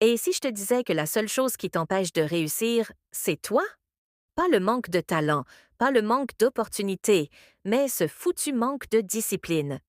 Et si je te disais que la seule chose qui t'empêche de réussir, c'est toi? Pas le manque de talent, pas le manque d'opportunités, mais ce foutu manque de discipline.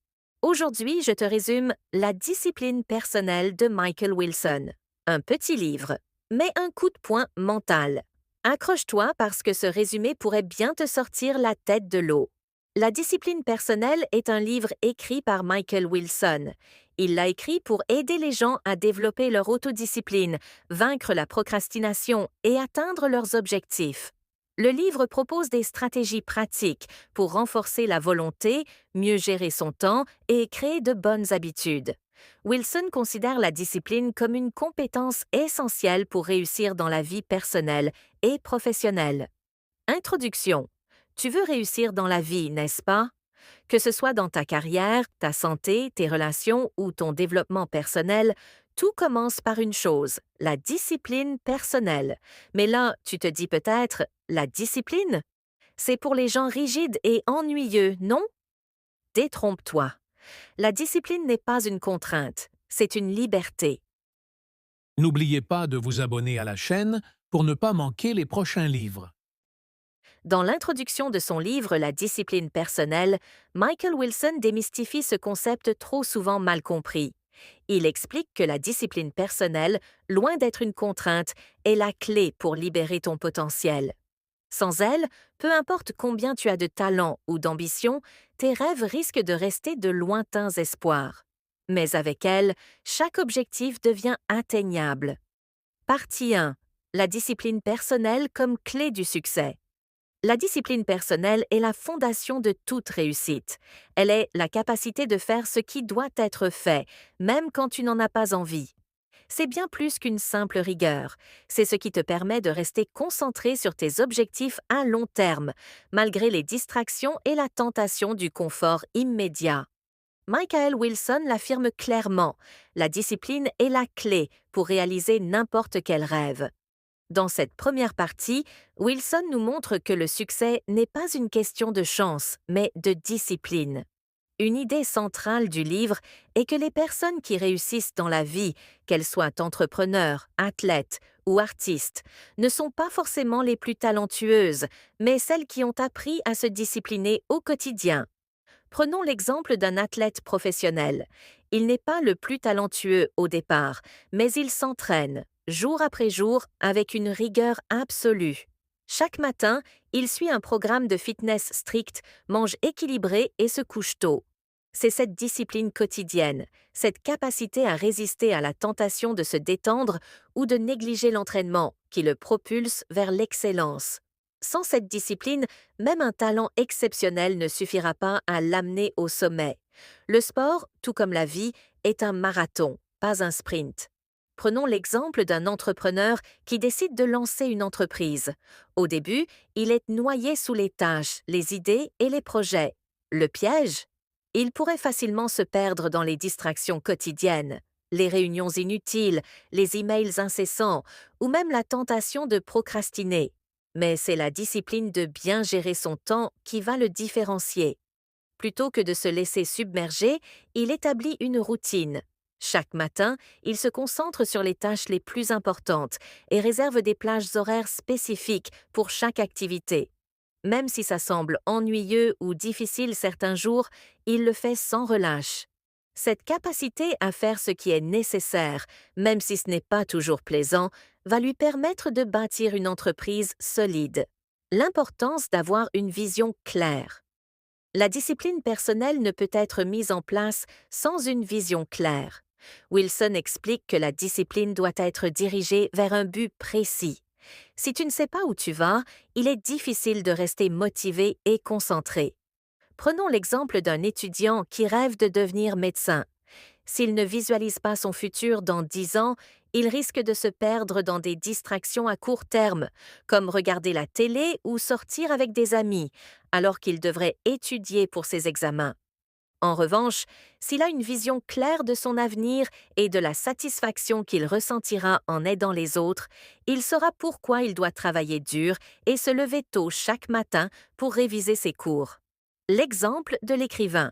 Aujourd'hui, je te résume La discipline personnelle de Michael Wilson. Un petit livre, mais un coup de poing mental. Accroche-toi parce que ce résumé pourrait bien te sortir la tête de l'eau. La discipline personnelle est un livre écrit par Michael Wilson. Il l'a écrit pour aider les gens à développer leur autodiscipline, vaincre la procrastination et atteindre leurs objectifs. Le livre propose des stratégies pratiques pour renforcer la volonté, mieux gérer son temps et créer de bonnes habitudes. Wilson considère la discipline comme une compétence essentielle pour réussir dans la vie personnelle et professionnelle. Introduction. Tu veux réussir dans la vie, n'est-ce pas? Que ce soit dans ta carrière, ta santé, tes relations ou ton développement personnel, tout commence par une chose, la discipline personnelle. Mais là, tu te dis peut-être, la discipline? C'est pour les gens rigides et ennuyeux, non? Détrompe-toi. La discipline n'est pas une contrainte, c'est une liberté. N'oubliez pas de vous abonner à la chaîne pour ne pas manquer les prochains livres. Dans l'introduction de son livre La discipline personnelle, Michael Wilson démystifie ce concept trop souvent mal compris. Il explique que la discipline personnelle, loin d'être une contrainte, est la clé pour libérer ton potentiel. Sans elle, peu importe combien tu as de talent ou d'ambition, tes rêves risquent de rester de lointains espoirs. Mais avec elle, chaque objectif devient atteignable. Partie 1. La discipline personnelle comme clé du succès. La discipline personnelle est la fondation de toute réussite. Elle est la capacité de faire ce qui doit être fait, même quand tu n'en as pas envie. C'est bien plus qu'une simple rigueur. C'est ce qui te permet de rester concentré sur tes objectifs à long terme, malgré les distractions et la tentation du confort immédiat. Michael Wilson l'affirme clairement, la discipline est la clé pour réaliser n'importe quel rêve. Dans cette première partie, Wilson nous montre que le succès n'est pas une question de chance, mais de discipline. Une idée centrale du livre est que les personnes qui réussissent dans la vie, qu'elles soient entrepreneurs, athlètes ou artistes, ne sont pas forcément les plus talentueuses, mais celles qui ont appris à se discipliner au quotidien. Prenons l'exemple d'un athlète professionnel. Il n'est pas le plus talentueux au départ, mais il s'entraîne, jour après jour, avec une rigueur absolue. Chaque matin, il suit un programme de fitness strict, mange équilibré et se couche tôt. C'est cette discipline quotidienne, cette capacité à résister à la tentation de se détendre ou de négliger l'entraînement qui le propulse vers l'excellence. Sans cette discipline, même un talent exceptionnel ne suffira pas à l'amener au sommet. Le sport, tout comme la vie, est un marathon, pas un sprint. Prenons l'exemple d'un entrepreneur qui décide de lancer une entreprise. Au début, il est noyé sous les tâches, les idées et les projets. Le piège? Il pourrait facilement se perdre dans les distractions quotidiennes, les réunions inutiles, les emails incessants ou même la tentation de procrastiner. Mais c'est la discipline de bien gérer son temps qui va le différencier. Plutôt que de se laisser submerger, il établit une routine. Chaque matin, il se concentre sur les tâches les plus importantes et réserve des plages horaires spécifiques pour chaque activité. Même si ça semble ennuyeux ou difficile certains jours, il le fait sans relâche. Cette capacité à faire ce qui est nécessaire, même si ce n'est pas toujours plaisant, va lui permettre de bâtir une entreprise solide. L'importance d'avoir une vision claire. La discipline personnelle ne peut être mise en place sans une vision claire. Wilson explique que la discipline doit être dirigée vers un but précis. Si tu ne sais pas où tu vas, il est difficile de rester motivé et concentré. Prenons l'exemple d'un étudiant qui rêve de devenir médecin. S'il ne visualise pas son futur dans 10 ans, il risque de se perdre dans des distractions à court terme, comme regarder la télé ou sortir avec des amis, alors qu'il devrait étudier pour ses examens. En revanche, s'il a une vision claire de son avenir et de la satisfaction qu'il ressentira en aidant les autres, il saura pourquoi il doit travailler dur et se lever tôt chaque matin pour réviser ses cours. L'exemple de l'écrivain.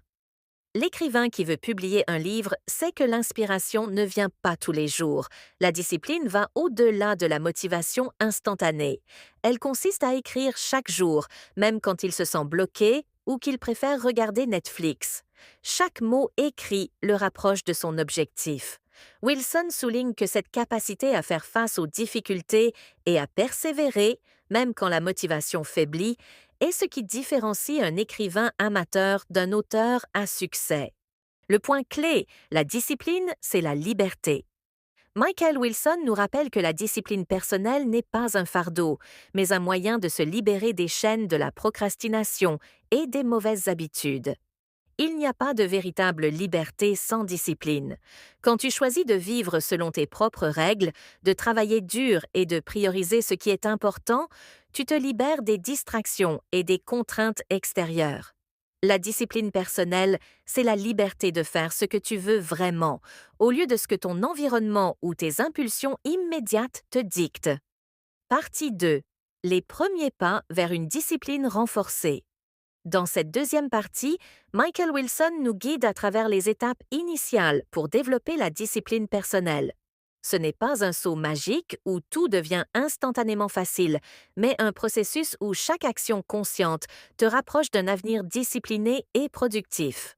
L'écrivain qui veut publier un livre sait que l'inspiration ne vient pas tous les jours. La discipline va au-delà de la motivation instantanée. Elle consiste à écrire chaque jour, même quand il se sent bloqué ou qu'il préfère regarder Netflix. Chaque mot écrit le rapproche de son objectif. Wilson souligne que cette capacité à faire face aux difficultés et à persévérer, même quand la motivation faiblit, est ce qui différencie un écrivain amateur d'un auteur à succès. Le point clé, la discipline, c'est la liberté. Michael Wilson nous rappelle que la discipline personnelle n'est pas un fardeau, mais un moyen de se libérer des chaînes de la procrastination et des mauvaises habitudes. Il n'y a pas de véritable liberté sans discipline. Quand tu choisis de vivre selon tes propres règles, de travailler dur et de prioriser ce qui est important, tu te libères des distractions et des contraintes extérieures. La discipline personnelle, c'est la liberté de faire ce que tu veux vraiment, au lieu de ce que ton environnement ou tes impulsions immédiates te dictent. Partie 2. Les premiers pas vers une discipline renforcée. Dans cette deuxième partie, Michael Wilson nous guide à travers les étapes initiales pour développer la discipline personnelle. Ce n'est pas un saut magique où tout devient instantanément facile, mais un processus où chaque action consciente te rapproche d'un avenir discipliné et productif.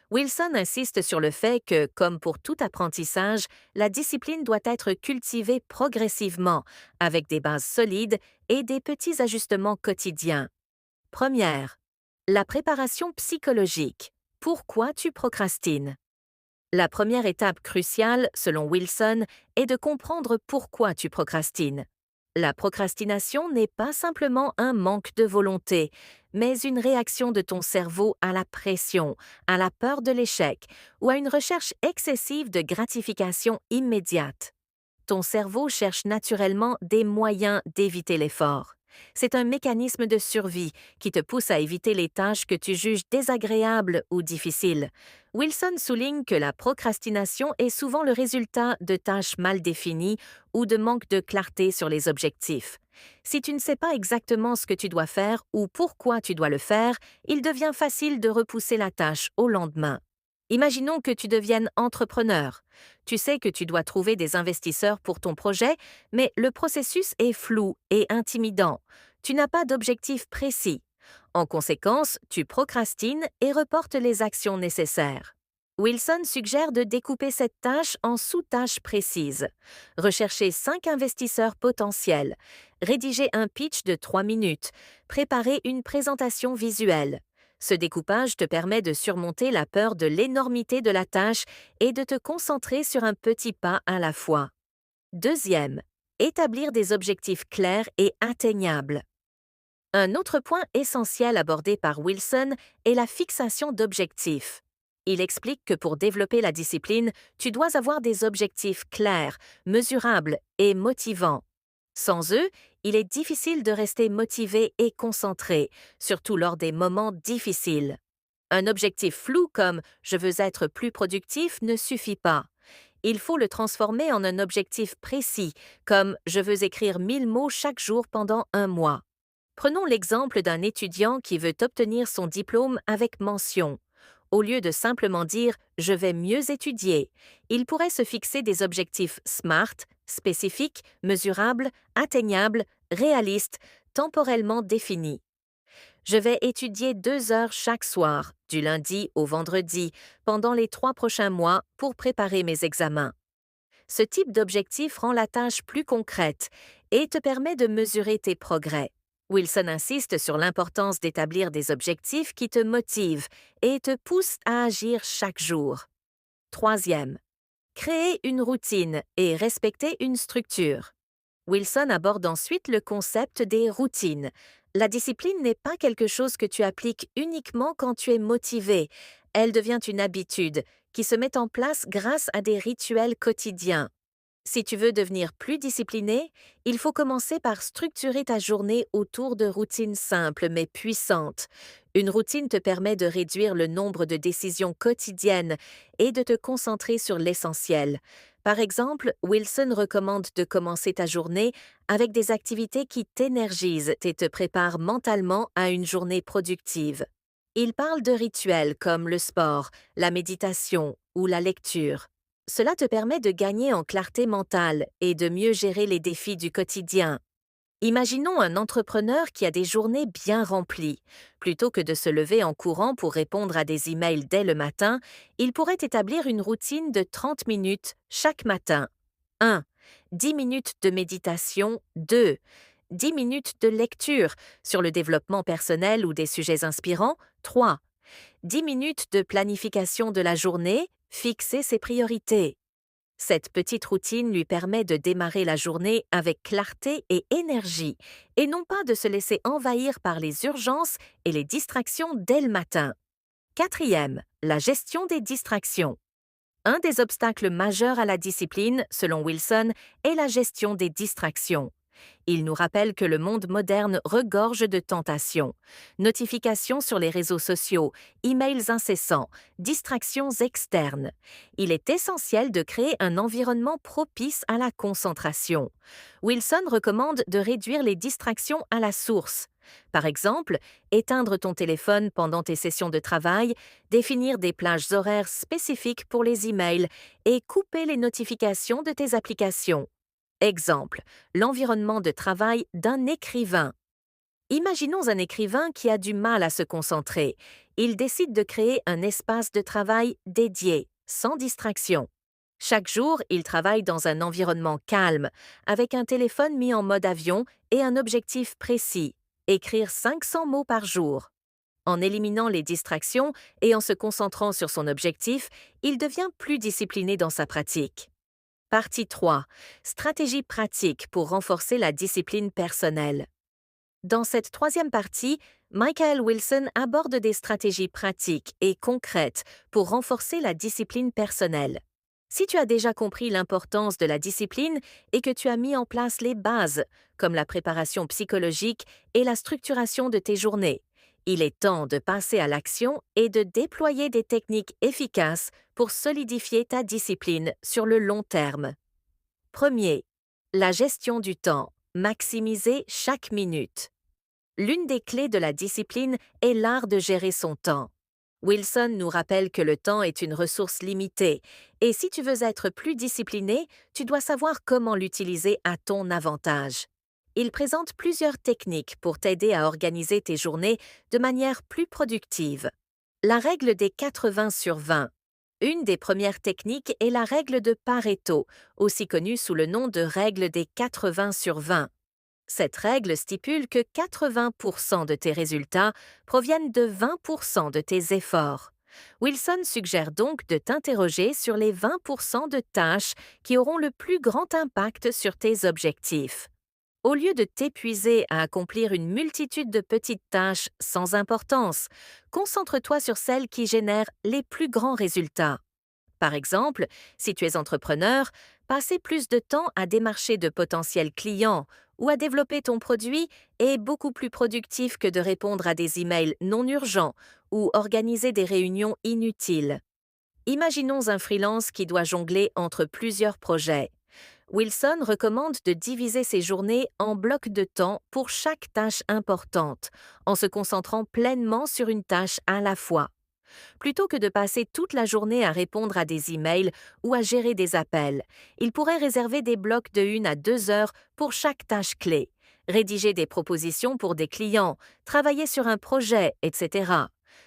Wilson insiste sur le fait que, comme pour tout apprentissage, la discipline doit être cultivée progressivement, avec des bases solides et des petits ajustements quotidiens. Première, la préparation psychologique. Pourquoi tu procrastines? La première étape cruciale, selon Wilson, est de comprendre pourquoi tu procrastines. La procrastination n'est pas simplement un manque de volonté, mais une réaction de ton cerveau à la pression, à la peur de l'échec ou à une recherche excessive de gratification immédiate. Ton cerveau cherche naturellement des moyens d'éviter l'effort. C'est un mécanisme de survie qui te pousse à éviter les tâches que tu juges désagréables ou difficiles. Wilson souligne que la procrastination est souvent le résultat de tâches mal définies ou de manque de clarté sur les objectifs. Si tu ne sais pas exactement ce que tu dois faire ou pourquoi tu dois le faire, il devient facile de repousser la tâche au lendemain. Imaginons que tu deviennes entrepreneur. Tu sais que tu dois trouver des investisseurs pour ton projet, mais le processus est flou et intimidant. Tu n'as pas d'objectif précis. En conséquence, tu procrastines et reportes les actions nécessaires. Wilson suggère de découper cette tâche en sous-tâches précises. Rechercher 5 investisseurs potentiels, rédiger un pitch de 3 minutes, préparer une présentation visuelle. Ce découpage te permet de surmonter la peur de l'énormité de la tâche et de te concentrer sur un petit pas à la fois. Deuxième, établir des objectifs clairs et atteignables. Un autre point essentiel abordé par Wilson est la fixation d'objectifs. Il explique que pour développer la discipline, tu dois avoir des objectifs clairs, mesurables et motivants. Sans eux, il est difficile de rester motivé et concentré, surtout lors des moments difficiles. Un objectif flou comme « je veux être plus productif » ne suffit pas. Il faut le transformer en un objectif précis, comme « je veux écrire 1000 mots chaque jour pendant un mois ». Prenons l'exemple d'un étudiant qui veut obtenir son diplôme avec mention. Au lieu de simplement dire « je vais mieux étudier », il pourrait se fixer des objectifs SMART, spécifiques, mesurables, atteignables, réalistes, temporellement définis. Je vais étudier 2 heures chaque soir, du lundi au vendredi, pendant les 3 prochains mois pour préparer mes examens. Ce type d'objectif rend la tâche plus concrète et te permet de mesurer tes progrès. Wilson insiste sur l'importance d'établir des objectifs qui te motivent et te poussent à agir chaque jour. Troisième, créer une routine et respecter une structure. Wilson aborde ensuite le concept des routines. La discipline n'est pas quelque chose que tu appliques uniquement quand tu es motivé. Elle devient une habitude qui se met en place grâce à des rituels quotidiens. Si tu veux devenir plus discipliné, il faut commencer par structurer ta journée autour de routines simples mais puissantes. Une routine te permet de réduire le nombre de décisions quotidiennes et de te concentrer sur l'essentiel. Par exemple, Wilson recommande de commencer ta journée avec des activités qui t'énergisent et te préparent mentalement à une journée productive. Il parle de rituels comme le sport, la méditation ou la lecture. Cela te permet de gagner en clarté mentale et de mieux gérer les défis du quotidien. Imaginons un entrepreneur qui a des journées bien remplies. Plutôt que de se lever en courant pour répondre à des emails dès le matin, il pourrait établir une routine de 30 minutes chaque matin. 1. 10 minutes de méditation. 2. 10 minutes de lecture sur le développement personnel ou des sujets inspirants. 3. 10 minutes de planification de la journée. Fixer ses priorités. Cette petite routine lui permet de démarrer la journée avec clarté et énergie, et non pas de se laisser envahir par les urgences et les distractions dès le matin. Quatrième, la gestion des distractions. Un des obstacles majeurs à la discipline, selon Wilson, est la gestion des distractions. Il nous rappelle que le monde moderne regorge de tentations. Notifications sur les réseaux sociaux, emails incessants, distractions externes. Il est essentiel de créer un environnement propice à la concentration. Wilson recommande de réduire les distractions à la source. Par exemple, éteindre ton téléphone pendant tes sessions de travail, définir des plages horaires spécifiques pour les emails et couper les notifications de tes applications. Exemple, l'environnement de travail d'un écrivain. Imaginons un écrivain qui a du mal à se concentrer. Il décide de créer un espace de travail dédié, sans distraction. Chaque jour, il travaille dans un environnement calme, avec un téléphone mis en mode avion et un objectif précis, écrire 500 mots par jour. En éliminant les distractions et en se concentrant sur son objectif, il devient plus discipliné dans sa pratique. Partie 3. Stratégie pratique pour renforcer la discipline personnelle. Dans cette troisième partie, Michael Wilson aborde des stratégies pratiques et concrètes pour renforcer la discipline personnelle. Si tu as déjà compris l'importance de la discipline et que tu as mis en place les bases, comme la préparation psychologique et la structuration de tes journées, il est temps de passer à l'action et de déployer des techniques efficaces pour solidifier ta discipline sur le long terme. Premier, la gestion du temps. Maximiser chaque minute. L'une des clés de la discipline est l'art de gérer son temps. Wilson nous rappelle que le temps est une ressource limitée, et si tu veux être plus discipliné, tu dois savoir comment l'utiliser à ton avantage. Il présente plusieurs techniques pour t'aider à organiser tes journées de manière plus productive. La règle des 80/20. Une des premières techniques est la règle de Pareto, aussi connue sous le nom de règle des 80/20. Cette règle stipule que 80% de tes résultats proviennent de 20% de tes efforts. Wilson suggère donc de t'interroger sur les 20% de tâches qui auront le plus grand impact sur tes objectifs. Au lieu de t'épuiser à accomplir une multitude de petites tâches sans importance, concentre-toi sur celles qui génèrent les plus grands résultats. Par exemple, si tu es entrepreneur, passer plus de temps à démarcher de potentiels clients ou à développer ton produit est beaucoup plus productif que de répondre à des emails non urgents ou organiser des réunions inutiles. Imaginons un freelance qui doit jongler entre plusieurs projets. Wilson recommande de diviser ses journées en blocs de temps pour chaque tâche importante, en se concentrant pleinement sur une tâche à la fois. Plutôt que de passer toute la journée à répondre à des emails ou à gérer des appels, il pourrait réserver des blocs de 1 à 2 heures pour chaque tâche clé, rédiger des propositions pour des clients, travailler sur un projet, etc.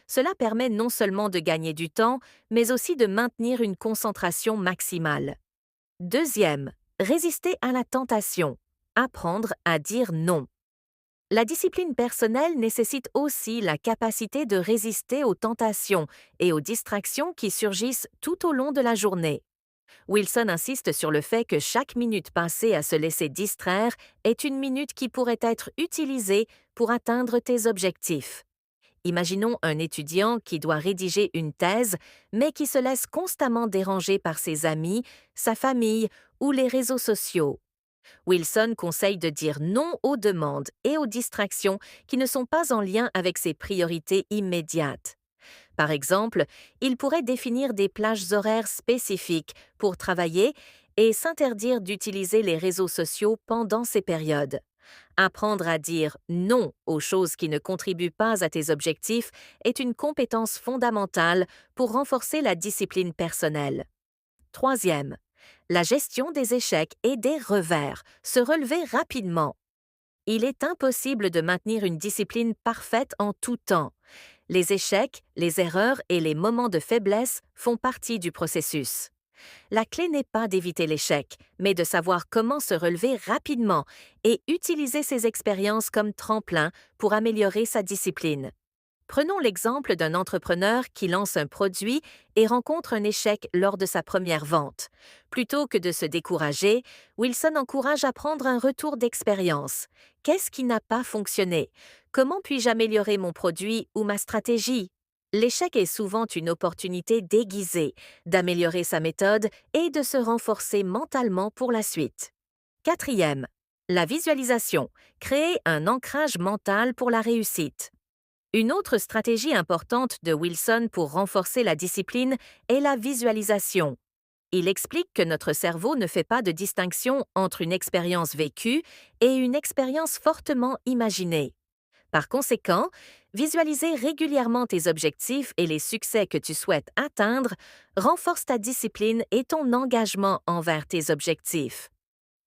Cela permet non seulement de gagner du temps, mais aussi de maintenir une concentration maximale. Deuxième, résister à la tentation. Apprendre à dire non. La discipline personnelle nécessite aussi la capacité de résister aux tentations et aux distractions qui surgissent tout au long de la journée. Wilson insiste sur le fait que chaque minute passée à se laisser distraire est une minute qui pourrait être utilisée pour atteindre tes objectifs. Imaginons un étudiant qui doit rédiger une thèse, mais qui se laisse constamment déranger par ses amis, sa famille ou les réseaux sociaux. Wilson conseille de dire non aux demandes et aux distractions qui ne sont pas en lien avec ses priorités immédiates. Par exemple, il pourrait définir des plages horaires spécifiques pour travailler et s'interdire d'utiliser les réseaux sociaux pendant ces périodes. Apprendre à dire non aux choses qui ne contribuent pas à tes objectifs est une compétence fondamentale pour renforcer la discipline personnelle. Troisième, la gestion des échecs et des revers, se relever rapidement. Il est impossible de maintenir une discipline parfaite en tout temps. Les échecs, les erreurs et les moments de faiblesse font partie du processus. La clé n'est pas d'éviter l'échec, mais de savoir comment se relever rapidement et utiliser ces expériences comme tremplin pour améliorer sa discipline. Prenons l'exemple d'un entrepreneur qui lance un produit et rencontre un échec lors de sa première vente. Plutôt que de se décourager, Wilson encourage à prendre un retour d'expérience. Qu'est-ce qui n'a pas fonctionné? Comment puis-je améliorer mon produit ou ma stratégie? L'échec est souvent une opportunité déguisée d'améliorer sa méthode et de se renforcer mentalement pour la suite. Quatrième, la visualisation. Créer un ancrage mental pour la réussite. Une autre stratégie importante de Wilson pour renforcer la discipline est la visualisation. Il explique que notre cerveau ne fait pas de distinction entre une expérience vécue et une expérience fortement imaginée. Par conséquent, visualiser régulièrement tes objectifs et les succès que tu souhaites atteindre renforce ta discipline et ton engagement envers tes objectifs.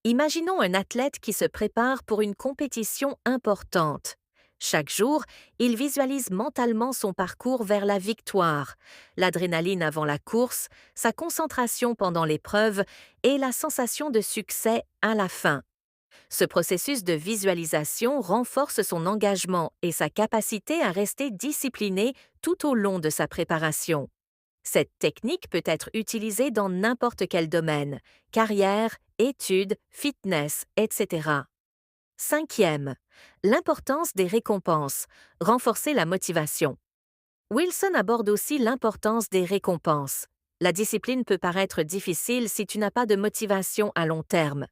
Imaginons un athlète qui se prépare pour une compétition importante. Chaque jour, il visualise mentalement son parcours vers la victoire, l'adrénaline avant la course, sa concentration pendant l'épreuve et la sensation de succès à la fin. Ce processus de visualisation renforce son engagement et sa capacité à rester discipliné tout au long de sa préparation. Cette technique peut être utilisée dans n'importe quel domaine, carrière, études, fitness, etc. Cinquième, l'importance des récompenses, renforcer la motivation. Wilson aborde aussi l'importance des récompenses. La discipline peut paraître difficile si tu n'as pas de motivation à long terme.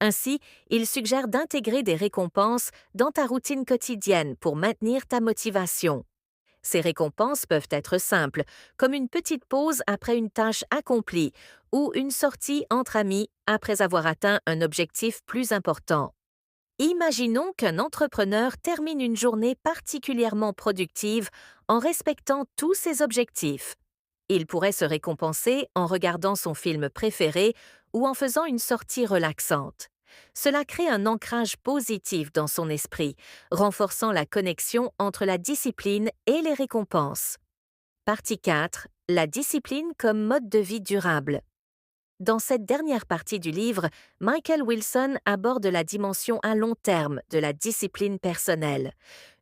Ainsi, il suggère d'intégrer des récompenses dans ta routine quotidienne pour maintenir ta motivation. Ces récompenses peuvent être simples, comme une petite pause après une tâche accomplie ou une sortie entre amis après avoir atteint un objectif plus important. Imaginons qu'un entrepreneur termine une journée particulièrement productive en respectant tous ses objectifs. Il pourrait se récompenser en regardant son film préféré ou en faisant une sortie relaxante. Cela crée un ancrage positif dans son esprit, renforçant la connexion entre la discipline et les récompenses. Partie 4. La discipline comme mode de vie durable. Dans cette dernière partie du livre, Michael Wilson aborde la dimension à long terme de la discipline personnelle.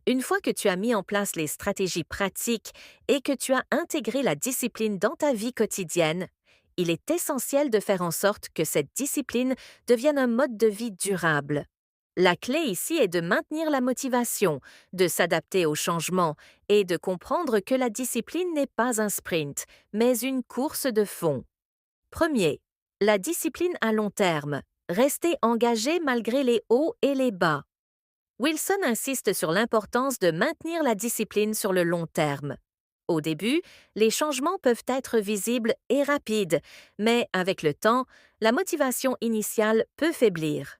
Une fois que tu as mis en place les stratégies pratiques et que tu as intégré la discipline dans ta vie quotidienne, il est essentiel de faire en sorte que cette discipline devienne un mode de vie durable. La clé ici est de maintenir la motivation, de s'adapter aux changements et de comprendre que la discipline n'est pas un sprint, mais une course de fond. Premier, la discipline à long terme. Rester engagé malgré les hauts et les bas. Wilson insiste sur l'importance de maintenir la discipline sur le long terme. Au début, les changements peuvent être visibles et rapides, mais avec le temps, la motivation initiale peut faiblir.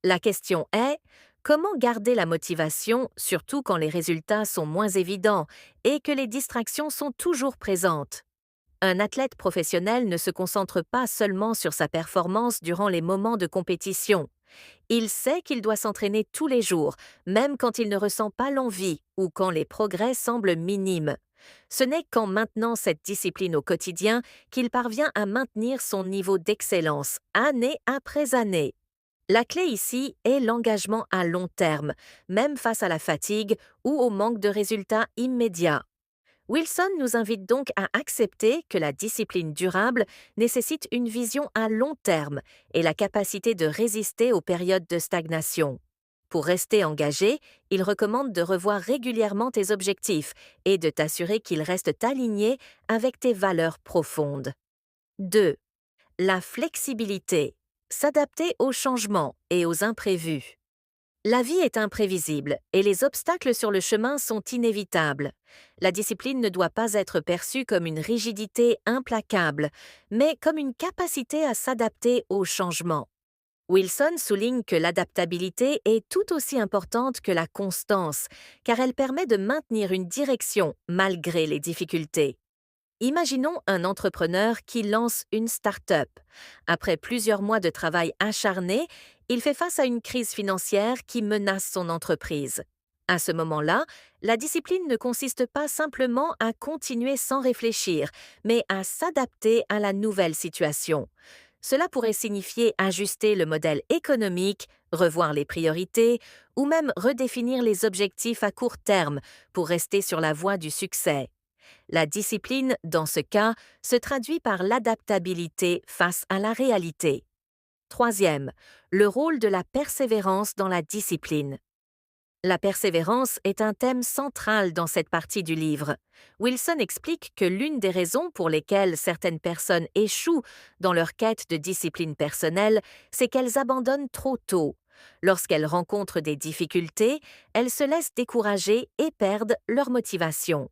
La question est, comment garder la motivation, surtout quand les résultats sont moins évidents et que les distractions sont toujours présentes? Un athlète professionnel ne se concentre pas seulement sur sa performance durant les moments de compétition. Il sait qu'il doit s'entraîner tous les jours, même quand il ne ressent pas l'envie ou quand les progrès semblent minimes. Ce n'est qu'en maintenant cette discipline au quotidien qu'il parvient à maintenir son niveau d'excellence, année après année. La clé ici est l'engagement à long terme, même face à la fatigue ou au manque de résultats immédiats. Wilson nous invite donc à accepter que la discipline durable nécessite une vision à long terme et la capacité de résister aux périodes de stagnation. Pour rester engagé, il recommande de revoir régulièrement tes objectifs et de t'assurer qu'ils restent alignés avec tes valeurs profondes. 2. La flexibilité. S'adapter aux changements et aux imprévus. La vie est imprévisible et les obstacles sur le chemin sont inévitables. La discipline ne doit pas être perçue comme une rigidité implacable, mais comme une capacité à s'adapter aux changements. Wilson souligne que l'adaptabilité est tout aussi importante que la constance, car elle permet de maintenir une direction malgré les difficultés. Imaginons un entrepreneur qui lance une start-up. Après plusieurs mois de travail acharné, il fait face à une crise financière qui menace son entreprise. À ce moment-là, la discipline ne consiste pas simplement à continuer sans réfléchir, mais à s'adapter à la nouvelle situation. Cela pourrait signifier ajuster le modèle économique, revoir les priorités ou même redéfinir les objectifs à court terme pour rester sur la voie du succès. La discipline, dans ce cas, se traduit par l'adaptabilité face à la réalité. Troisième, le rôle de la persévérance dans la discipline. La persévérance est un thème central dans cette partie du livre. Wilson explique que l'une des raisons pour lesquelles certaines personnes échouent dans leur quête de discipline personnelle, c'est qu'elles abandonnent trop tôt. Lorsqu'elles rencontrent des difficultés, elles se laissent décourager et perdent leur motivation.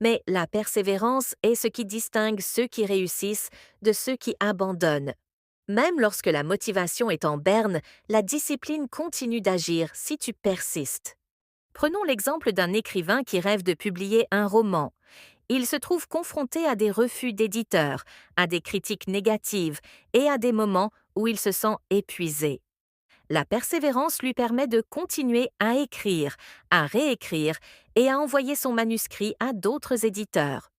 Mais la persévérance est ce qui distingue ceux qui réussissent de ceux qui abandonnent. Même lorsque la motivation est en berne, la discipline continue d'agir si tu persistes. Prenons l'exemple d'un écrivain qui rêve de publier un roman. Il se trouve confronté à des refus d'éditeurs, à des critiques négatives et à des moments où il se sent épuisé. La persévérance lui permet de continuer à écrire, à réécrire et à envoyer son manuscrit à d'autres éditeurs.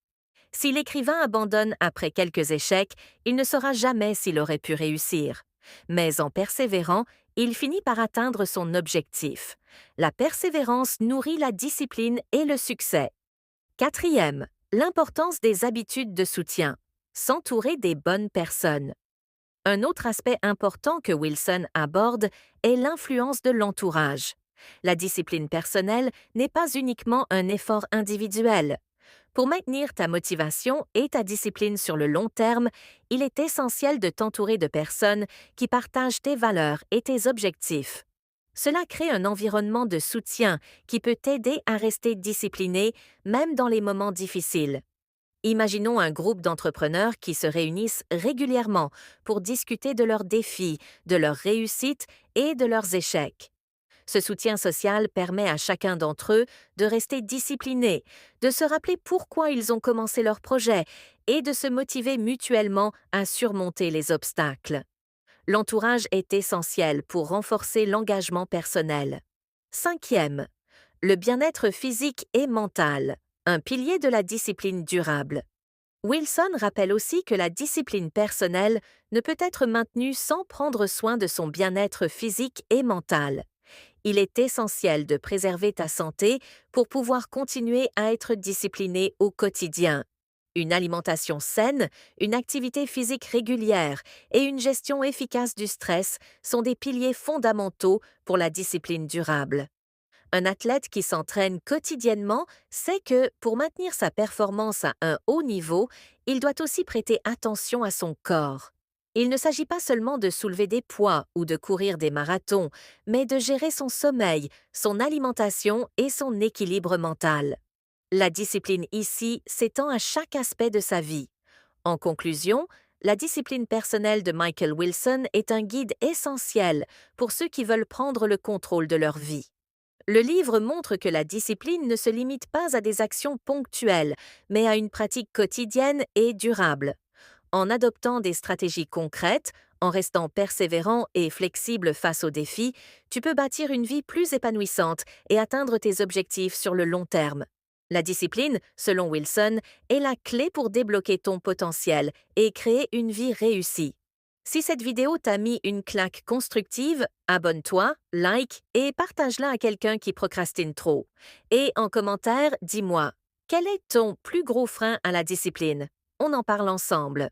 Si l'écrivain abandonne après quelques échecs, il ne saura jamais s'il aurait pu réussir. Mais en persévérant, il finit par atteindre son objectif. La persévérance nourrit la discipline et le succès. Quatrième, l'importance des habitudes de soutien. S'entourer des bonnes personnes. Un autre aspect important que Wilson aborde est l'influence de l'entourage. La discipline personnelle n'est pas uniquement un effort individuel. Pour maintenir ta motivation et ta discipline sur le long terme, il est essentiel de t'entourer de personnes qui partagent tes valeurs et tes objectifs. Cela crée un environnement de soutien qui peut t'aider à rester discipliné même dans les moments difficiles. Imaginons un groupe d'entrepreneurs qui se réunissent régulièrement pour discuter de leurs défis, de leurs réussites et de leurs échecs. Ce soutien social permet à chacun d'entre eux de rester discipliné, de se rappeler pourquoi ils ont commencé leur projet et de se motiver mutuellement à surmonter les obstacles. L'entourage est essentiel pour renforcer l'engagement personnel. Cinquième, le bien-être physique et mental, un pilier de la discipline durable. Wilson rappelle aussi que la discipline personnelle ne peut être maintenue sans prendre soin de son bien-être physique et mental. Il est essentiel de préserver ta santé pour pouvoir continuer à être discipliné au quotidien. Une alimentation saine, une activité physique régulière et une gestion efficace du stress sont des piliers fondamentaux pour la discipline durable. Un athlète qui s'entraîne quotidiennement sait que, pour maintenir sa performance à un haut niveau, il doit aussi prêter attention à son corps. Il ne s'agit pas seulement de soulever des poids ou de courir des marathons, mais de gérer son sommeil, son alimentation et son équilibre mental. La discipline ici s'étend à chaque aspect de sa vie. En conclusion, la discipline personnelle de Michael Wilson est un guide essentiel pour ceux qui veulent prendre le contrôle de leur vie. Le livre montre que la discipline ne se limite pas à des actions ponctuelles, mais à une pratique quotidienne et durable. En adoptant des stratégies concrètes, en restant persévérant et flexible face aux défis, tu peux bâtir une vie plus épanouissante et atteindre tes objectifs sur le long terme. La discipline, selon Wilson, est la clé pour débloquer ton potentiel et créer une vie réussie. Si cette vidéo t'a mis une claque constructive, abonne-toi, like et partage-la à quelqu'un qui procrastine trop. Et en commentaire, dis-moi, quel est ton plus gros frein à la discipline? On en parle ensemble.